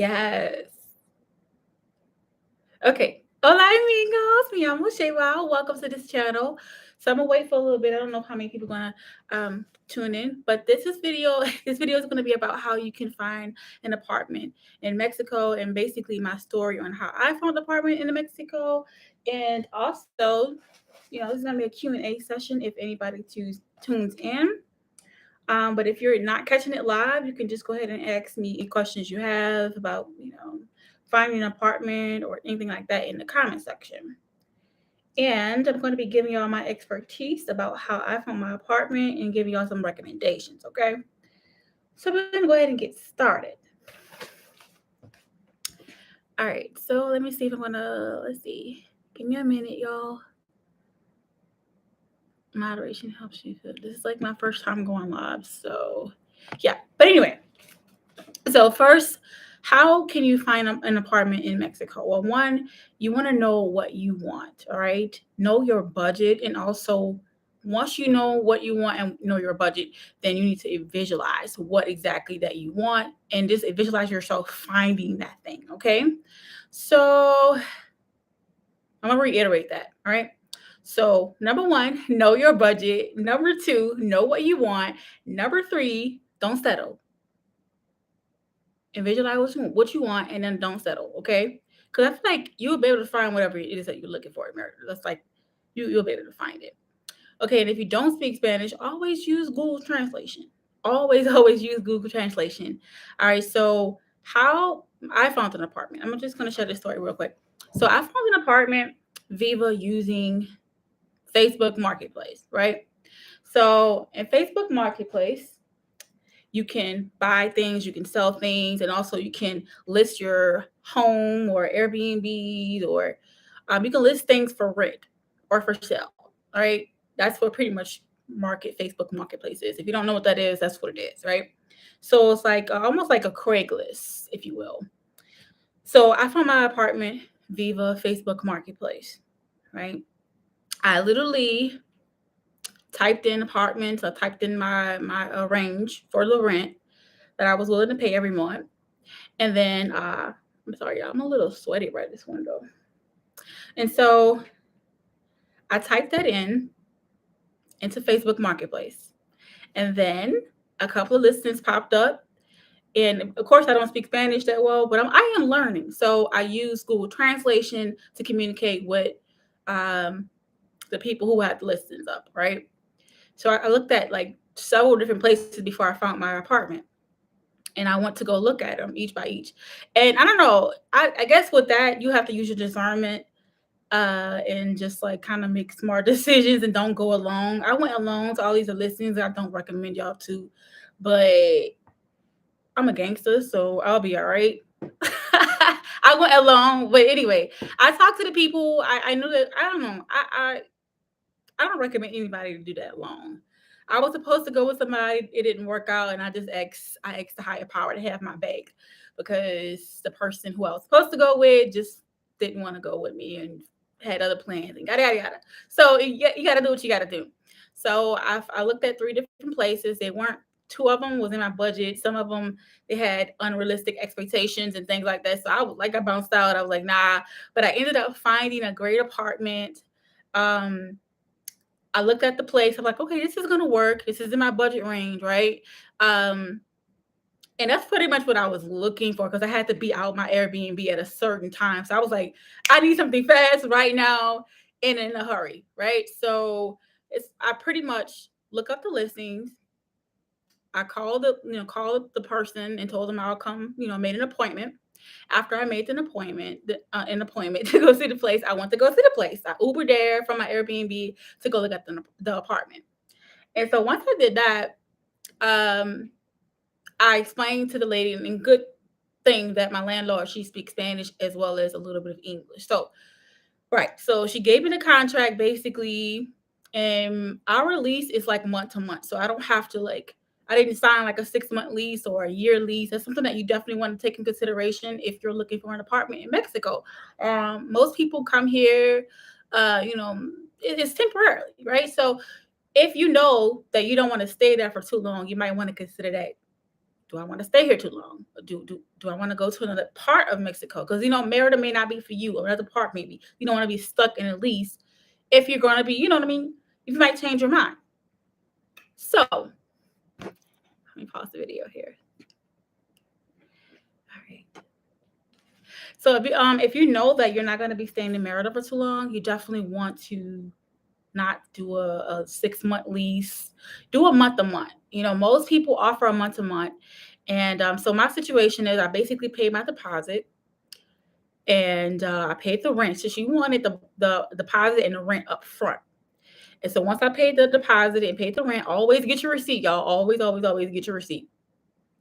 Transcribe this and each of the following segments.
Yes. Okay. Hola, amigos. Me llamo Shwilde. Welcome to this channel. So I'm gonna wait for a little bit. I don't know how many people are gonna tune in, but this video. This video is gonna be about how you can find an apartment in Mexico, and basically my story on how I found an apartment in Mexico, and also, this is gonna be a Q&A session if anybody tunes in. But if you're not catching it live, you can just go ahead and ask me any questions you have about, finding an apartment or anything like that in the comment section. And I'm going to be giving y'all my expertise about how I found my apartment and giving y'all some recommendations, okay? So we're going to go ahead and get started. All right, so let me see if I'm going to, let's see. Give me a minute, y'all. Moderation helps you. This is like my first time going live, so yeah. But anyway, so first, how can you find an apartment in Mexico? Well, one, you want to know what you want, all right? Know your budget, and also once you know what you want and know your budget, then you need to visualize what exactly that you want and just visualize yourself finding that thing, okay? So I'm gonna reiterate that, all right? So number one, know your budget. Number two, know what you want. Number three, don't settle. And visualize what you want, and then don't settle, okay? Because I feel like you'll be able to find whatever it is that you're looking for in Merida. That's like you'll be able to find it. Okay, and if you don't speak Spanish, always use Google Translation. Always, always use Google Translation. All right, so how I found an apartment. I'm just gonna share this story real quick. So I found an apartment Viva using Facebook Marketplace, right? So in Facebook Marketplace, you can buy things, you can sell things, and also you can list your home or Airbnb, or you can list things for rent or for sale. All right, that's what pretty much Facebook Marketplace is. If you don't know what that is, that's what it is, right? So it's like almost like a Craigslist, if you will. So I found my apartment Viva Facebook Marketplace, right? I literally typed in apartments. I typed in my range for the rent that I was willing to pay every month. And then I'm sorry, I'm a little sweaty right this window. And so I typed that into Facebook Marketplace. And then a couple of listings popped up. And of course, I don't speak Spanish that well, but I am learning. So I use Google Translation to communicate with the people who had the listings up, right? So I looked at like several different places before I found my apartment. And I went to go look at them each by each. And I don't know, I guess with that, you have to use your discernment and just like kind of make smart decisions and don't go alone. I went alone to all these listings. I don't recommend y'all to, but I'm a gangster, so I'll be all right. I went alone, but anyway, I talked to the people. I knew that I don't know. I don't recommend anybody to do that alone. I was supposed to go with somebody, it didn't work out, and I asked the higher power to have my back because the person who I was supposed to go with just didn't want to go with me and had other plans and yada yada yada. So you got to do what you got to do. So I looked at 3 different places. They weren't. 2 of them was in my budget. Some of them they had unrealistic expectations and things like that. So I bounced out. I was like, nah. But I ended up finding a great apartment. I looked at the place. I'm like, okay, this is gonna work. This is in my budget range, right? Um, and that's pretty much what I was looking for because I had to be out my Airbnb at a certain time. So I was like, I need something fast right now and in a hurry, right? So I pretty much look up the listings. I called the person and told them I'll come, made an appointment. After I made an appointment to go see the place, I went to go see the place. I Ubered there from my Airbnb to go look at the apartment. And so once I did that, I explained to the lady, and good thing that my landlord, she speaks Spanish as well as a little bit of English. So, right. So she gave me the contract basically, and our lease is like month to month. So I don't have to I didn't sign like a 6-month lease or a year lease. That's something that you definitely want to take in consideration if you're looking for an apartment in Mexico. Most people come here, it's temporarily, right? So if you know that you don't want to stay there for too long, you might want to consider that do I want to stay here too long? Do I want to go to another part of Mexico? Because, Merida may not be for you, or another part maybe. You don't want to be stuck in a lease if you're going to be, you know what I mean? You might change your mind. So, let me pause the video here. All right. So if you know that you're not going to be staying in Merida for too long, you definitely want to not do a 6-month lease. Do a month-to-month. Most people offer a month-to-month. And so my situation is I basically paid my deposit, and I paid the rent. So she wanted the deposit and the rent up front. And so once I paid the deposit and paid the rent, always get your receipt, y'all. Always, always, always get your receipt.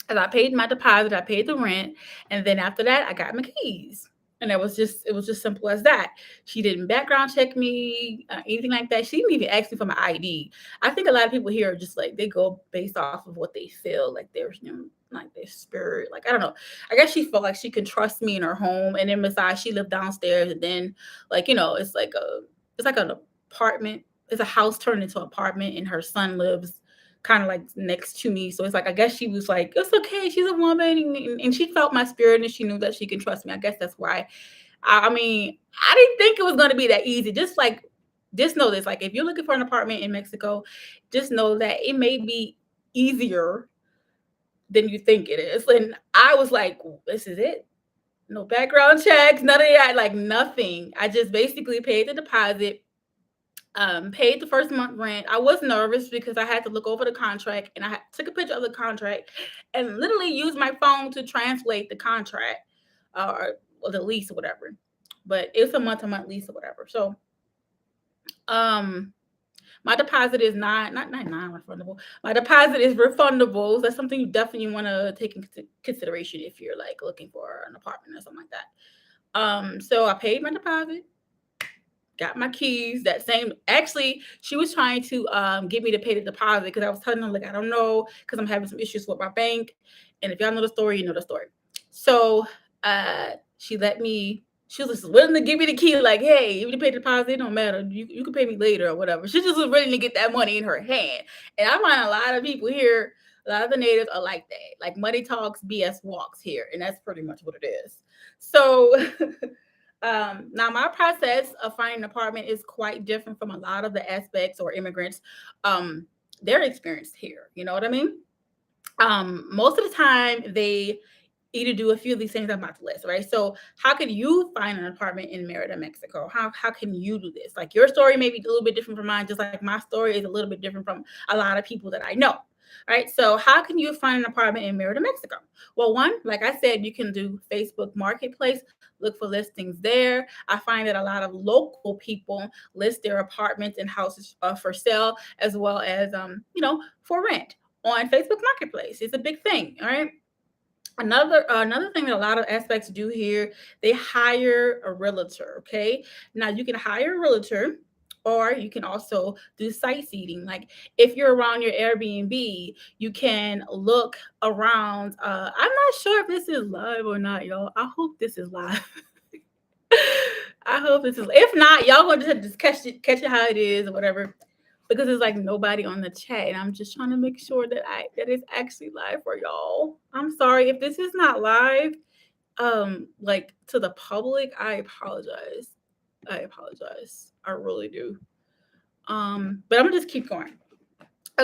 As I paid my deposit, I paid the rent, and then after that, I got my keys. And it was just simple as that. She didn't background check me, anything like that. She didn't even ask me for my ID. I think a lot of people here are just like, they go based off of what they feel, like their, like their spirit. Like, I don't know. I guess she felt like she could trust me in her home. And then besides, she lived downstairs, and then it's like an apartment. It's a house turned into an apartment, and her son lives kind of like next to me. So it's like, I guess she was like, it's okay, she's a woman, and she felt my spirit, and she knew that she can trust me. I guess that's why. I mean, I didn't think it was going to be that easy. Just know this, like, if you're looking for an apartment in Mexico, just know that it may be easier than you think it is. And I was like, this is it. No background checks, none of that, like nothing. I just basically paid the deposit, paid the first month rent. I was nervous because I had to look over the contract, and I took a picture of the contract and literally used my phone to translate the contract or the lease or whatever. But it's a month-to-month lease or whatever. So my deposit is not refundable. My deposit is refundable. That's something you definitely want to take into consideration if you're like looking for an apartment or something like that. So I paid my deposit, got my keys that same. Actually, she was trying to get me to pay the deposit because I was telling her, like, I don't know, because I'm having some issues with my bank. And if y'all know the story, you know the story. So she let me. She was just willing to give me the key, like, hey, if you pay the deposit, it don't matter. You can pay me later or whatever. She just was ready to get that money in her hand. And I find a lot of people here, a lot of the natives are like that. Like, money talks, BS walks here. And that's pretty much what it is. So now my process of finding an apartment is quite different from a lot of the aspects or immigrants, their experience here. You know what I mean? Most of the time they either do a few of these things I'm about to list, right? So how can you find an apartment in Merida, Mexico? How can you do this? Like, your story may be a little bit different from mine, just like my story is a little bit different from a lot of people that I know. Right. So how can you find an apartment in Merida, Mexico? Well, one, like I said, you can do Facebook Marketplace, look for listings there. I find that a lot of local people list their apartments and houses for sale, as well as, for rent on Facebook Marketplace. It's a big thing. All right. Another thing that a lot of aspects do here, they hire a realtor. Okay. Now you can hire a realtor, or you can also do sightseeing. Like, if you're around your Airbnb, you can look around. I'm not sure if this is live or not, y'all. I hope this is live. I hope this is. If not, y'all gonna just catch it how it is or whatever, because there's like nobody on the chat, and I'm just trying to make sure that it's actually live for y'all. I'm sorry if this is not live, like to the public. I apologize. I really do. But I'm gonna just keep going.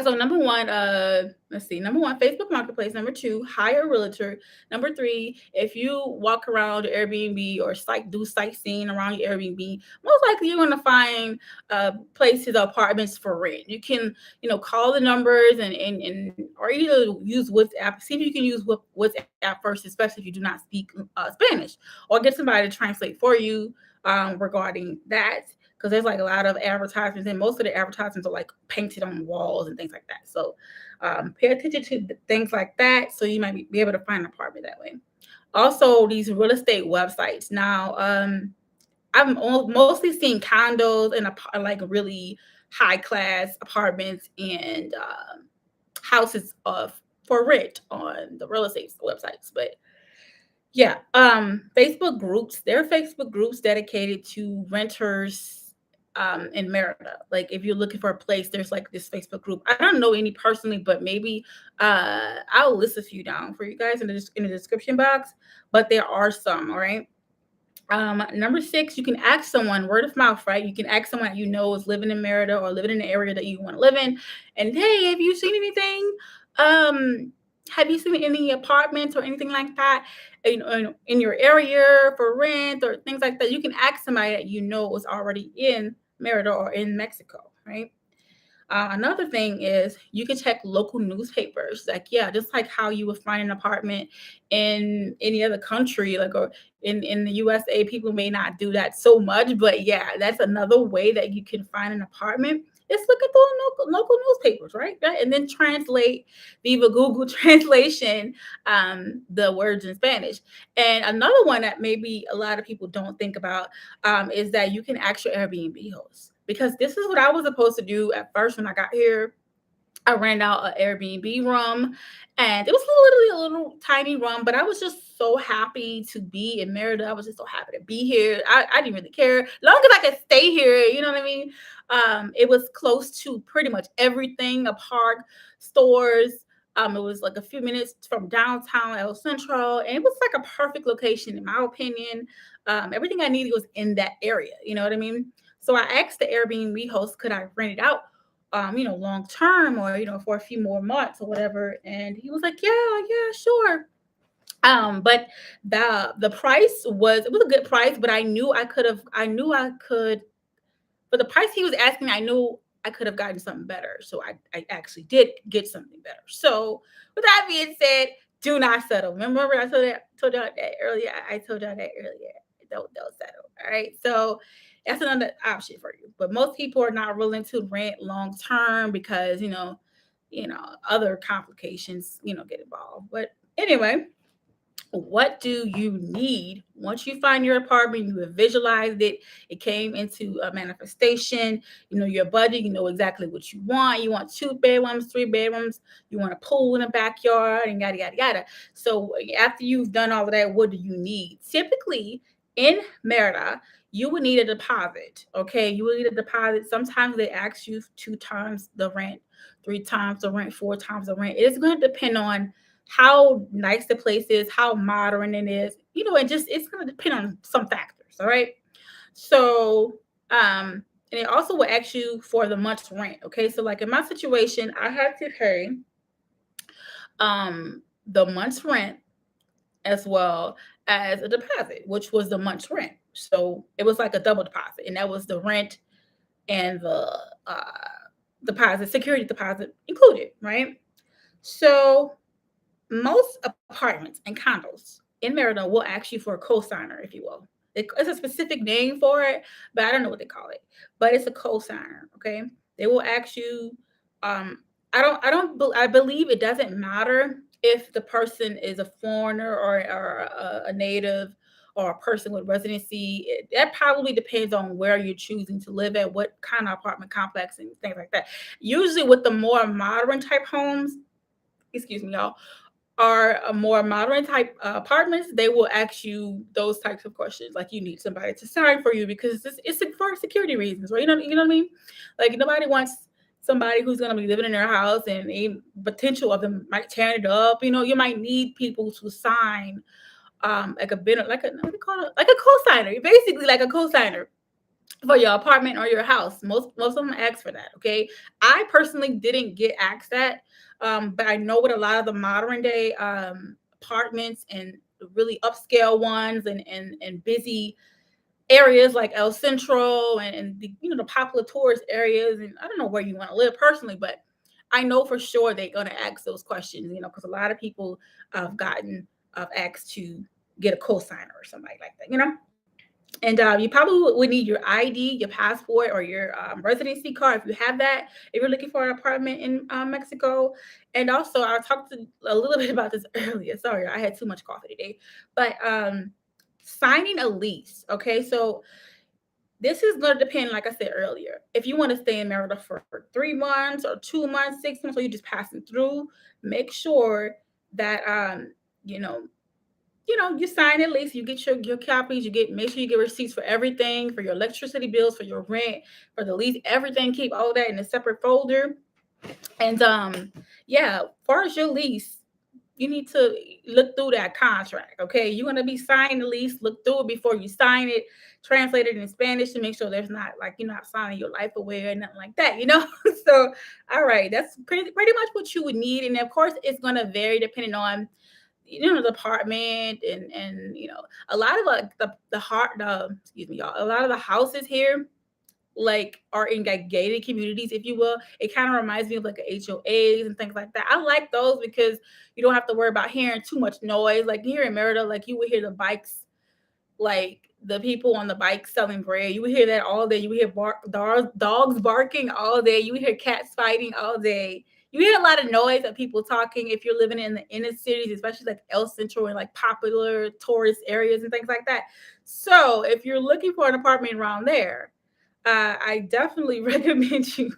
So number one, Number one, Facebook Marketplace. Number two, hire a realtor. Number three, if you walk around Airbnb or do sightseeing around your Airbnb, most likely you're going to find places, apartments for rent. You can, call the numbers and or either use WhatsApp. See if you can use WhatsApp first, especially if you do not speak Spanish, or get somebody to translate for you regarding that. Because there's like a lot of advertisements, and most of the advertisements are like painted on walls and things like that. So pay attention to things like that, so you might be able to find an apartment that way. Also, these real estate websites. Now, I've mostly seen condos and like really high class apartments and houses for rent on the real estate websites. But yeah, Facebook groups. There are Facebook groups dedicated to renters in Merida. Like if you're looking for a place, there's like this Facebook group. I don't know any personally, but maybe I'll list a few down for you guys in the description box. But there are some, all right. Number 6, you can ask someone, word of mouth, right? You can ask someone that you know is living in Merida or living in the area that you want to live in. And hey, have you seen anything? Have you seen any apartments or anything like that in your area for rent or things like that? You can ask somebody that you know is already in Merida or in Mexico, right? Another thing is you can check local newspapers. Like, yeah, just like how you would find an apartment in any other country, like or in the USA, people may not do that so much, but yeah, that's another way that you can find an apartment. Just look at the local newspapers, right? And then translate via Google Translation the words in Spanish. And another one that maybe a lot of people don't think about is that you can ask your Airbnb host. Because this is what I was supposed to do at first when I got here. I rented out an Airbnb room, and it was literally a little tiny room, but I was just so happy to be in Merida. I was just so happy to be here. I didn't really care. As long as I could stay here, you know what I mean? It was close to pretty much everything, a park, stores. It was like a few minutes from downtown El Centro, and it was like a perfect location, in my opinion. Everything I needed was in that area, you know what I mean? So I asked the Airbnb host, could I rent it out, long term or, for a few more months or whatever. And he was like, yeah, sure. But the price was a good price, but I knew I could, for the price he was asking, I knew I could have gotten something better. So I actually did get something better. So with that being said, do not settle. Remember I told y'all that earlier. I told y'all that earlier. Don't settle. All right. So that's another option for you. But most people are not willing to rent long term because other complications get involved. But anyway, what do you need once you find your apartment? You have visualized it. It came into a manifestation. You know your budget. You know exactly what you want. You want 2 bedrooms, 3 bedrooms. You want a pool in the backyard, and yada yada yada. So after you've done all of that, what do you need? Typically in Merida, you would need a deposit. Okay, you will need a deposit. Sometimes they ask you 2 times the rent, 3 times the rent, 4 times the rent. It's going to depend on how nice the place is, how modern it is, and just it's going to depend on some factors. All right. So, and it also will ask you for the month's rent. Okay. So, like in my situation, I had to pay the month's rent as well as a deposit, which was the month's rent. So it was like a double deposit, and that was the rent and the deposit, security deposit included, right? So most apartments and condos in Merida will ask you for a cosigner, if you will. It's a specific name for it, but I don't know what they call it. But it's a cosigner. Okay, they will ask you. I believe it doesn't matter if the person is a foreigner or a native or a person with residency. That probably depends on where you're choosing to live at, what kind of apartment complex and things like that. Usually, with the more modern type homes, excuse me, y'all, are a more modern type apartments, they will ask you those types of questions. Like you need somebody to sign for you because it's for security reasons, right? You know what I mean? Like nobody wants somebody who's going to be living in their house and a potential of them might tear it up. You might need people to sign like a bit like a what do you call it? Like a cosigner, basically like a cosigner for your apartment or your house. Most of them ask for that. Okay. I personally didn't get asked that. But I know with a lot of the modern day apartments and really upscale ones and busy areas like El Centro and the popular tourist areas, and I don't know where you want to live personally, but I know for sure they're going to ask those questions, because a lot of people have gotten asked to get a cosigner or somebody like that. And you probably would need your ID, your passport, or your residency card if you have that, if you're looking for an apartment in Mexico. And also, I talked a little bit about this earlier. Sorry, I had too much coffee today. But signing a lease, okay? So this is going to depend, like I said earlier, if you want to stay in Merida for 3 months or 2 months, 6 months, or you're just passing through, make sure that, you know, you sign at least, you get your copies, make sure you get receipts for everything, for your electricity bills, for your rent, for the lease, everything. Keep all that in a separate folder. And yeah, as far as your lease, you need to look through that contract. Okay, you're gonna be signing the lease. Look through it before you sign it. Translate it in Spanish to make sure there's not like you're not signing your life away or nothing like that. So all right, that's pretty much what you would need. And of course, it's gonna vary depending on the apartment and a lot of like the excuse me, y'all. A lot of the houses here like are in like gated communities, if you will. It kind of reminds me of like HOAs and things like that. I like those because you don't have to worry about hearing too much noise. Like here in Merida, like you would hear the bikes, like the people on the bike selling bread. You would hear that all day. You would hear dogs barking all day. You would hear cats fighting all day. You hear a lot of noise of people talking if you're living in the inner cities, especially like El Centro and like popular tourist areas and things like that. So if you're looking for an apartment around there, I definitely recommend you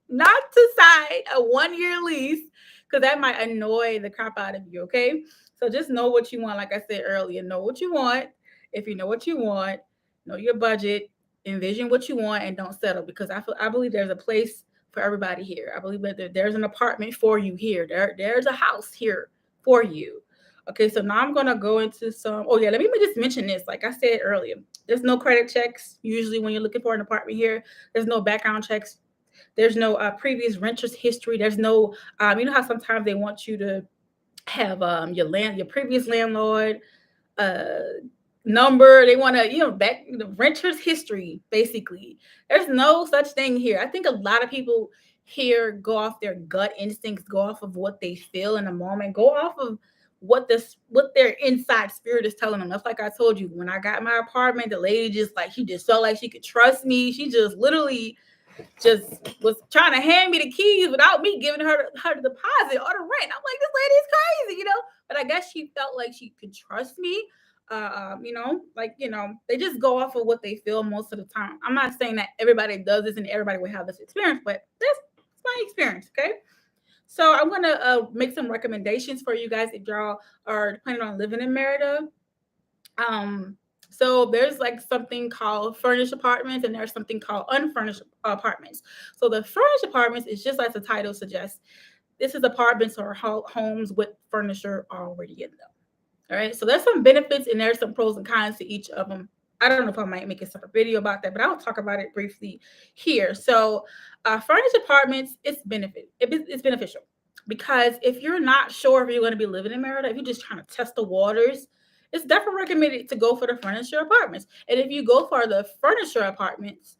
not to sign a 1-year lease because that might annoy the crap out of you. Okay. So just know what you want. Like I said earlier, know what you want. If you know what you want, know your budget, envision what you want, and don't settle because I believe there's a place for everybody here. I believe that there's an apartment for you here. There's a house here for you. Okay, so now I'm gonna go into some. Oh yeah, let me just mention this. Like I said earlier, there's no credit checks usually when you're looking for an apartment here. There's no background checks. There's no previous renters history. There's no, you know how sometimes they want you to have your previous landlord uh number. They want to, back the renter's history, basically. There's no such thing here. I think a lot of people here go off their gut instincts, go off of what they feel in the moment, go off of what their inside spirit is telling them. That's like I told you, when I got my apartment, the lady she just felt like she could trust me. She just literally just was trying to hand me the keys without me giving her the deposit or the rent. I'm like, this lady is crazy. But I guess she felt like she could trust me. They just go off of what they feel most of the time. I'm not saying that everybody does this and everybody will have this experience, but that's my experience. Okay. So I'm gonna make some recommendations for you guys if y'all are planning on living in Merida. So there's like something called furnished apartments and there's something called unfurnished apartments. So the furnished apartments is just like the title suggests. This is apartments or homes with furniture already in them. All right. So there's some benefits and there's some pros and cons to each of them. I don't know if I might make a separate video about that, but I'll talk about it briefly here. So furnished apartments, it's beneficial because if you're not sure if you're going to be living in Merida, if you're just trying to test the waters, it's definitely recommended to go for the furniture apartments. And if you go for the furniture apartments,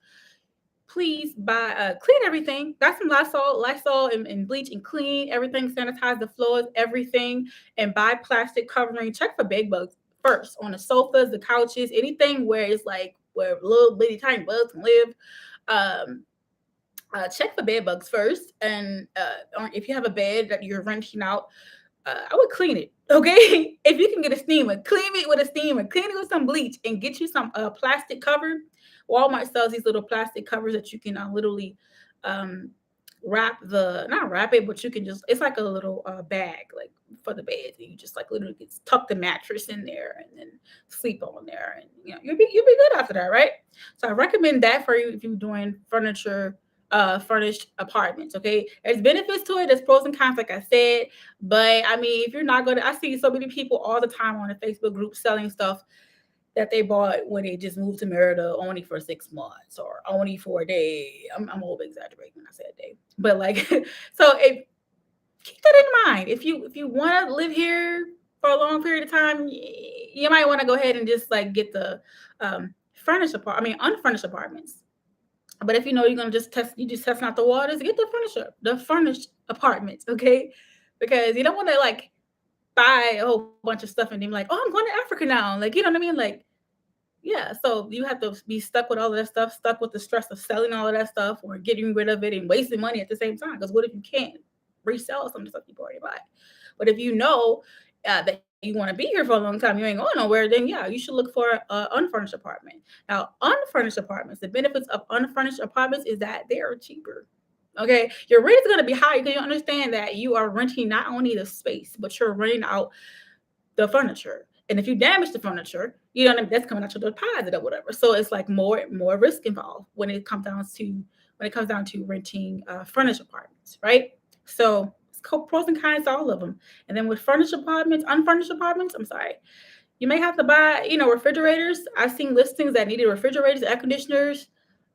please buy clean everything. Got some Lysol and bleach and clean everything, sanitize the floors, everything, and buy plastic covering. Check for bed bugs first on the sofas, the couches, anything where it's like where little bitty tiny bugs can live. Check for bed bugs first, and or if you have a bed that you're renting out, I would clean it. Okay, if you can get a steamer, clean it with a steamer, clean it with some bleach, and get you some plastic cover. Walmart sells these little plastic covers that you can literally not wrap it, but you can it's like a little bag like for the bed. And you just like literally tuck the mattress in there and then sleep on there, and you'll be good after that, right? So I recommend that for you if you're doing furnished apartments. Okay, there's benefits to it, there's pros and cons, like I said. But I mean, if you're not going to, I see so many people all the time on the Facebook group selling stuff that they bought when they just moved to Merida only for 6 months or only for a day. I'm over exaggerating when I say a day, but like, so keep that in mind. If you want to live here for a long period of time, you might want to go ahead and just like get the unfurnished apartments. But if you're gonna just testing out the waters, get the furnished apartments, okay? Because you don't want to like buy a whole bunch of stuff and then be like, oh, I'm going to Africa now. Like, you know what I mean? Like, yeah. So you have to be stuck with all of that stuff, stuck with the stress of selling all of that stuff or getting rid of it and wasting money at the same time. Because what if you can't resell some of the stuff you've already bought? But if you know that you want to be here for a long time, you ain't going nowhere, then yeah, you should look for an unfurnished apartment. Now, unfurnished apartments, the benefits of unfurnished apartments is that they are cheaper. Okay, your rent is going to be higher because you understand that you are renting not only the space, but you're renting out the furniture. And if you damage the furniture, you know what I mean, that's coming out your deposit or whatever. So it's like more risk involved when it comes down to renting furnished apartments, right? So it's pros and cons to all of them. And then with unfurnished apartments, I'm sorry, you may have to buy, refrigerators. I've seen listings that needed refrigerators, air conditioners,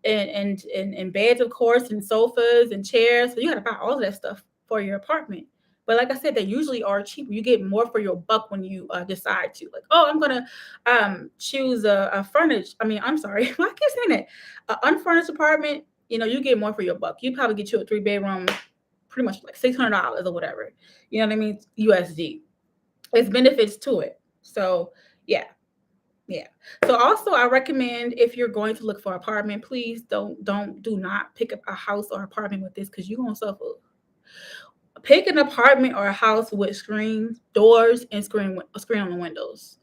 and beds, of course, and sofas and chairs. So you got to buy all of that stuff for your apartment. But like I said, they usually are cheaper. You get more for your buck when you decide to, like, oh, I'm gonna choose a furnished. I mean, I'm sorry, why I keep saying that? An unfurnished apartment. You get more for your buck. You probably get you a 3-bedroom, pretty much like $600 or whatever. You know what I mean? USD. It's benefits to it. So yeah. So also I recommend, if you're going to look for an apartment, please do not pick up a house or apartment with this, because you're gonna suffer. Pick an apartment or a house with screen doors and a screen on the windows,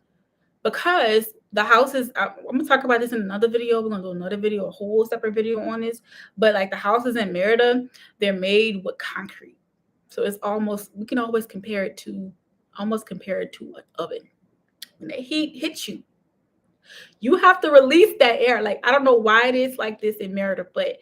because the houses, I'm gonna talk about this in another video. We're gonna do another video, a whole separate video on this. But like the houses in Merida, they're made with concrete, so it's we can always compare it to an oven. When the heat hits you, you have to release that air. Like, I don't know why it is like this in Merida, but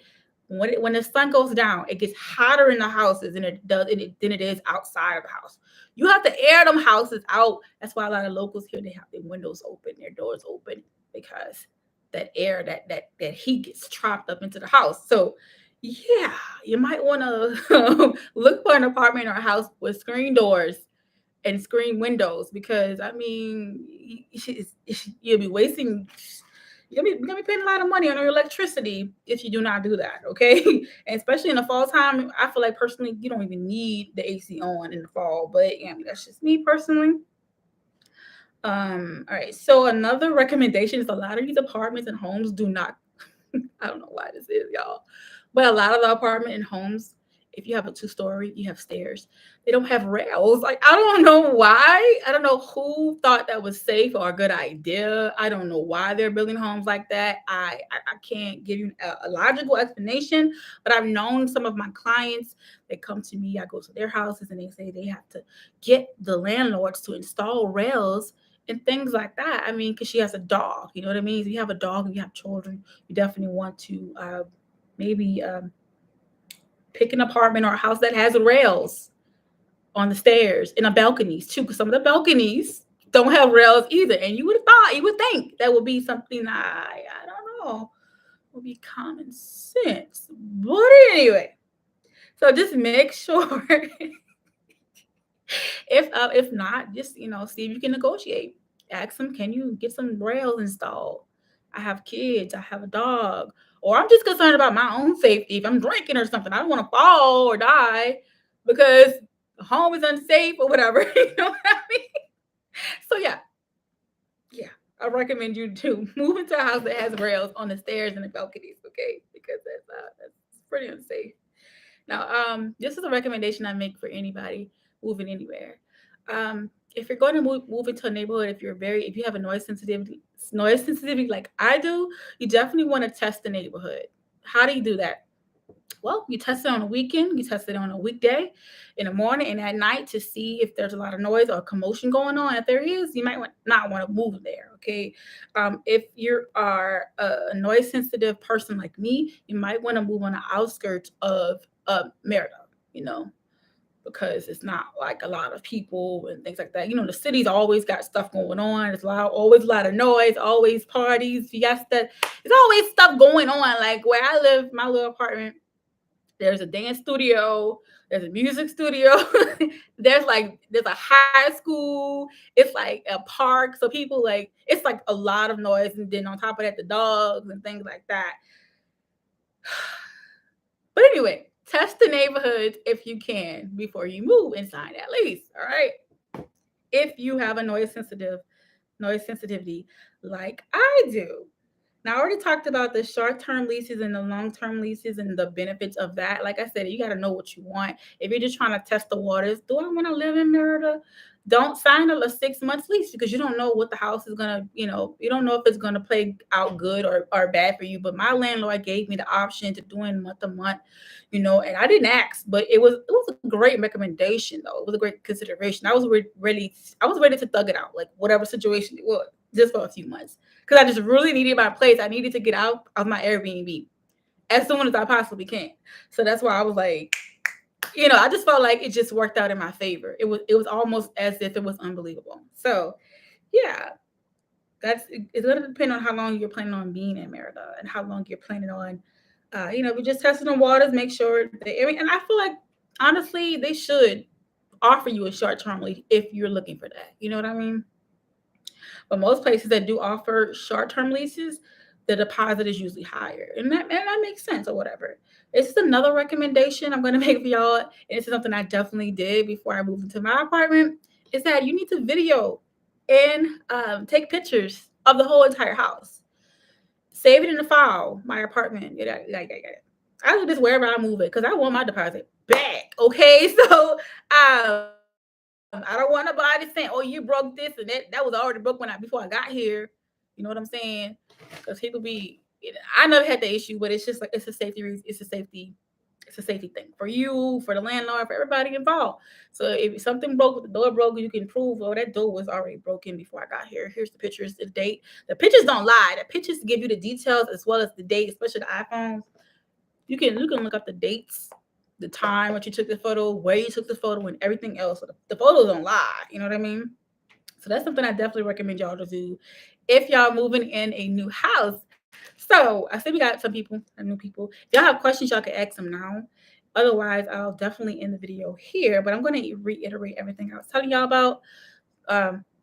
when the sun goes down, it gets hotter in the houses than it is outside of the house. You have to air them houses out. That's why a lot of locals here, they have their windows open, their doors open, because that air, that heat gets trapped up into the house. So yeah, you might want to look for an apartment or a house with screen doors and screen windows, because I mean, you'll be wasting. You're gonna be paying a lot of money on your electricity if you do not do that, okay? And especially in the fall time, I feel like personally, you don't even need the AC on in the fall. But yeah, I mean, that's just me personally. All right. So another recommendation is, a lot of these apartments and homes do not. I don't know why this is, y'all, but a lot of the apartment and homes, if you have a 2-story, you have stairs. They don't have rails. Like, I don't know why. I don't know who thought that was safe or a good idea. I don't know why they're building homes like that. I can't give you a logical explanation, but I've known some of my clients that come to me. I go to their houses and they say they have to get the landlords to install rails and things like that. I mean, because she has a dog. You know what I mean? If you have a dog and you have children, you definitely want to maybe pick an apartment or a house that has rails on the stairs and the balconies too, because some of the balconies don't have rails either. And you would think that would be something I don't know, would be common sense. But anyway, so just make sure. If not, just see if you can negotiate. Ask them, can you get some rails installed? I have kids, I have a dog, or I'm just concerned about my own safety. If I'm drinking or something, I don't want to fall or die because the home is unsafe or whatever. You know what I mean? So yeah, I recommend you to move into a house that has rails on the stairs and the balconies, okay? Because that's pretty unsafe. Now, this is a recommendation I make for anybody moving anywhere. If you're going to move into a neighborhood, if you have a noise sensitivity like I do, you definitely want to test the neighborhood. How do you do that? Well, you test it on a weekend, you test it on a weekday, in the morning and at night, to see if there's a lot of noise or commotion going on. If there is, you might not want to move there, okay? If you are a noise sensitive person like me, you might want to move on the outskirts of Merida, because it's not like a lot of people and things like that. The city's always got stuff going on. It's always a lot of noise, always parties, fiesta. There's always stuff going on. Like where I live, my little apartment, there's a dance studio, there's a music studio, there's a high school, it's like a park. So people it's like a lot of noise. And then on top of that, the dogs and things like that. But anyway, test the neighborhoods if you can before you move and sign that lease. All right. If you have a noise sensitivity like I do. Now, I already talked about the short-term leases and the long-term leases and the benefits of that. Like I said, you got to know what you want. If you're just trying to test the waters, do I want to live in Merida? Don't sign a 6-month lease because you don't know what the house is gonna, you don't know if it's gonna play out good or bad for you. But my landlord gave me the option to doing month to month, and I didn't ask, but it was a great recommendation though. It was a great consideration. I was ready to thug it out, like whatever situation it was, just for a few months because I just really needed my place. I needed to get out of my Airbnb as soon as I possibly can. So that's why I was like, I just felt like it just worked out in my favor. It was almost as if it was unbelievable. So yeah, it's gonna depend on how long you're planning on being in Merida and how long you're planning on. We're just testing the waters, make sure that and I feel like honestly they should offer you a short-term lease if you're looking for that. You know what I mean? But most places that do offer short-term leases, the deposit is usually higher, and that makes sense or whatever. It's just another recommendation I'm going to make for y'all, and it's something I definitely did before I moved into my apartment. Is that you need to video and take pictures of the whole entire house. Save it in the file. My apartment. I do this wherever I move it because I want my deposit back. Okay, so I don't want nobody saying, "Oh, you broke this and that was already broke before I got here." You know what I'm saying? Because people be, I never had the issue, but it's just like it's a safety thing for you, for the landlord, for everybody involved. So if something broke, the door broke, you can prove, oh, that door was already broken before I got here. Here's the pictures, the date. The pictures don't lie. The pictures give you the details as well as the date, especially the iPhones. You can look up the dates, the time when you took the photo, where you took the photo, and everything else. So the photos don't lie. You know what I mean? So that's something I definitely recommend y'all to do if y'all moving in a new house. So I see we got some new people. If y'all have questions, y'all can ask them now. Otherwise, I'll definitely end the video here. But I'm going to reiterate everything I was telling y'all about,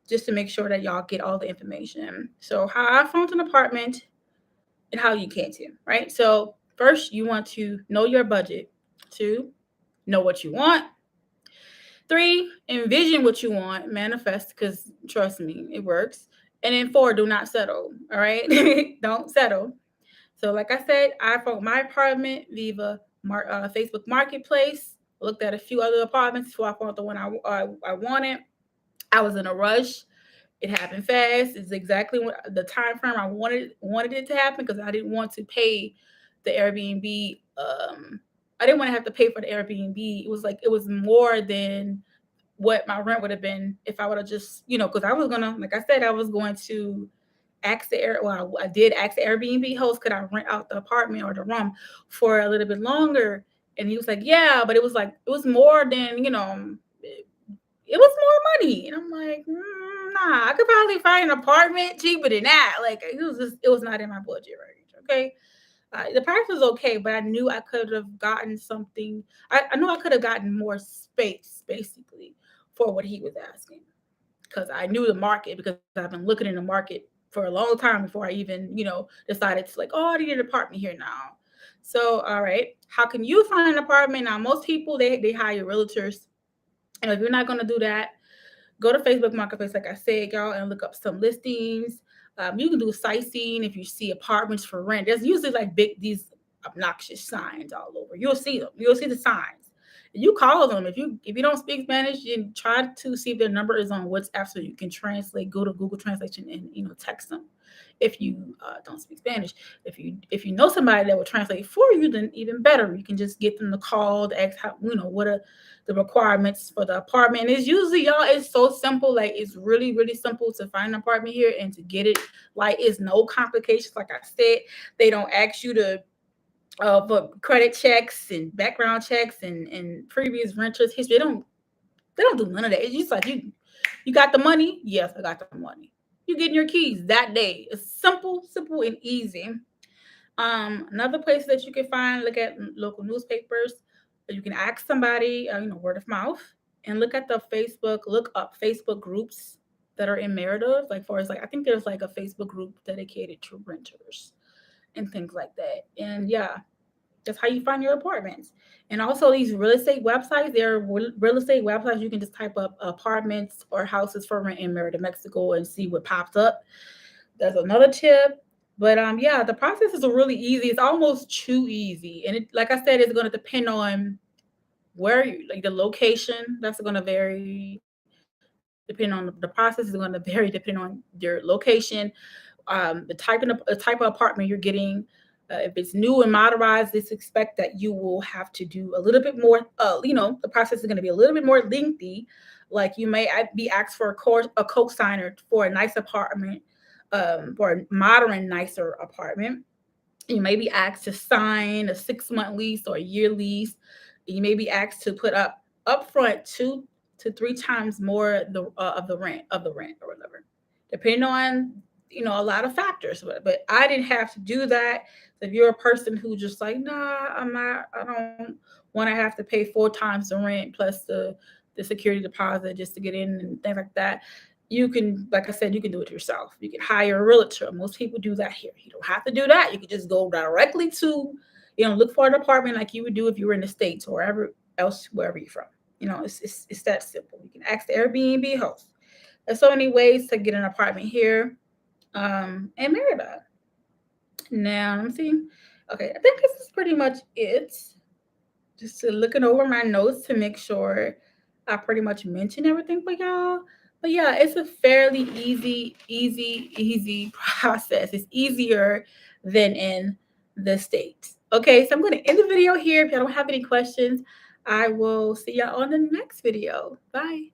just to make sure that y'all get all the information. So how I found an apartment and how you can too, right? So first, you want to know your budget. 2, know what you want. 3, envision what you want, manifest, because trust me, it works. And then 4, do not settle. All right, don't settle. So, like I said, I found my apartment via Facebook Marketplace. Looked at a few other apartments before I found the one I wanted. I was in a rush. It happened fast. It's exactly what the time frame I wanted it to happen because I didn't want to pay the Airbnb. I didn't want to have to pay for the Airbnb. It was more than what my rent would have been if I would have just, because I was gonna, like I said, I was going to ask I did ask the Airbnb host, could I rent out the apartment or the room for a little bit longer? And he was like, yeah, but it was more than, it was more money. And I'm like, nah, I could probably find an apartment cheaper than that. Like it was not in my budget range. Okay. The price was okay, but I knew I could have gotten something. I knew I could have gotten more space basically for what he was asking. Because I knew the market, because I've been looking in the market for a long time before I even, decided to I need an apartment here now. So, all right, how can you find an apartment? Now, most people, they hire realtors. And if you're not going to do that, go to Facebook Marketplace, like I said, y'all, and look up some listings. You can do sightseeing if you see apartments for rent. There's usually these obnoxious signs all over. You'll see them. You'll see the signs. You call them. If you don't speak Spanish, you try to see if their number is on WhatsApp so you can translate. Go to Google Translation and text them. If you don't speak Spanish, if you know somebody that will translate for you, then even better. You can just get them to call to ask how what are the requirements for the apartment. And it's usually, y'all, it's so simple. Like it's really, really simple to find an apartment here and to get it. Like it's no complications. Like I said, they don't ask you to for credit checks and background checks and previous renters history. They don't do none of that. It's just like you got the money. Yes, I got the money. You getting your keys that day. It's simple and easy. Another place that you can find, look at local newspapers. You can ask somebody, word of mouth, and look up Facebook groups that are in Merida. I think there's a Facebook group dedicated to renters and things like that. And yeah, that's how you find your apartments. And also these real estate websites, there are real estate websites. You can just type up apartments or houses for rent in Merida, Mexico, and see what pops up. That's another tip. But yeah, the process is really easy. It's almost too easy. And it, like I said, it's going to depend on where you, like the location. That's going to vary depending on the process is going to vary depending on your location, the type of apartment you're getting. If it's new and modernized, let's expect that you will have to do a little bit more. The process is going to be a little bit more lengthy. Like you may be asked for a co-signer for a nice apartment, for a modern, nicer apartment. You may be asked to sign a 6-month lease or a year lease. You may be asked to put up upfront 2 to 3 times more of the rent or whatever, depending on a lot of factors. But I didn't have to do that. So if you're a person who just like, nah, I'm not, I don't want to have to pay 4 times the rent plus the security deposit just to get in and things like that. You can, like I said, you can do it yourself. You can hire a realtor. Most people do that here. You don't have to do that. You can just go directly to, look for an apartment like you would do if you were in the States or wherever else, wherever you're from. It's that simple. You can ask the Airbnb host. There's so many ways to get an apartment here in Merida. Now, let me see. Okay, I think this is pretty much it. Just looking over my notes to make sure I pretty much mentioned everything for y'all. But yeah, it's a fairly easy process. It's easier than in the States. Okay, so I'm going to end the video here. If y'all don't have any questions, I will see y'all on the next video. Bye.